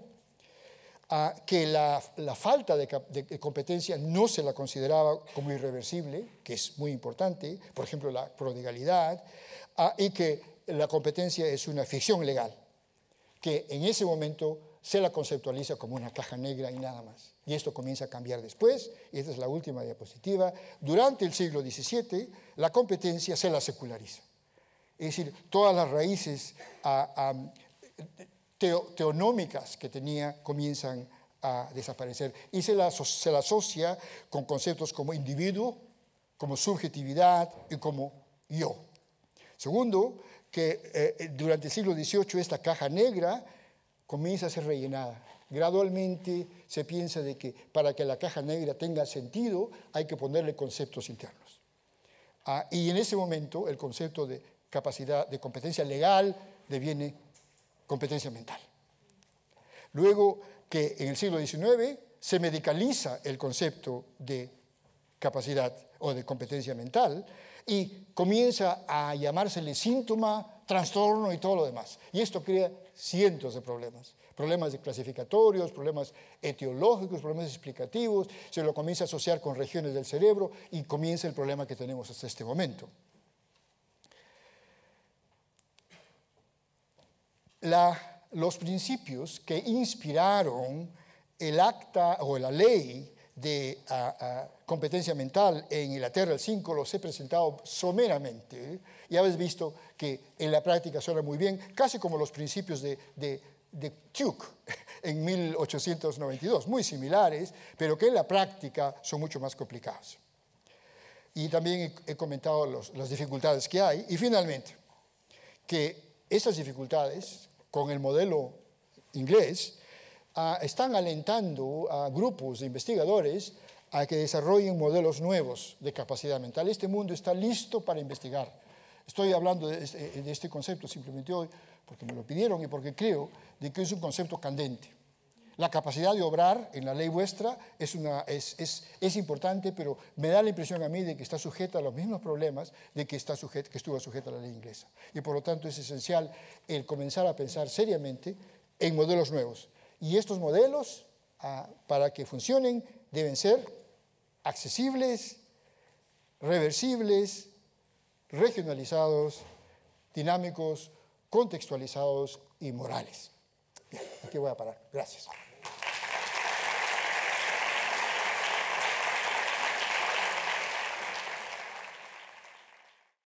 que la falta de competencia no se la consideraba como irreversible, que es muy importante, por ejemplo, la prodigalidad, y que la competencia es una ficción legal, que en ese momento se la conceptualiza como una caja negra y nada más. Y esto comienza a cambiar después, y esta es la última diapositiva. Durante el siglo XVII, la competencia se la seculariza. Es decir, todas las raíces teonómicas que tenía comienzan a desaparecer y se la asocia con conceptos como individuo, como subjetividad y como yo. Segundo, que durante el siglo XVIII esta caja negra comienza a ser rellenada. Gradualmente se piensa de que para que la caja negra tenga sentido hay que ponerle conceptos internos. Y en ese momento el concepto de capacidad, de competencia legal deviene competencia mental. Luego que en el siglo XIX se medicaliza el concepto de capacidad o de competencia mental y comienza a llamársele síntoma, trastorno y todo lo demás. Y esto crea cientos de problemas. Problemas de clasificatorios, problemas etiológicos, problemas explicativos, se lo comienza a asociar con regiones del cerebro y comienza el problema que tenemos hasta este momento. Los principios que inspiraron el acta o la ley de competencia mental en Inglaterra, el 5, los he presentado someramente. Ya habéis visto que en la práctica suena muy bien, casi como los principios de Tuke en 1892, muy similares, pero que en la práctica son mucho más complicados. Y también he comentado las dificultades que hay. Y finalmente, que estas dificultades con el modelo inglés están alentando a grupos de investigadores a que desarrollen modelos nuevos de capacidad mental. Este mundo está listo para investigar. Estoy hablando de este concepto simplemente hoy porque me lo pidieron y porque creo de que es un concepto candente. La capacidad de obrar en la ley vuestra es importante, pero me da la impresión a mí de que está sujeta a los mismos problemas de que estuvo sujeta a la ley inglesa. Y por lo tanto es esencial el comenzar a pensar seriamente en modelos nuevos. Y estos modelos, para que funcionen, deben ser accesibles, reversibles, regionalizados, dinámicos, contextualizados y morales. Bien, aquí voy a parar. Gracias.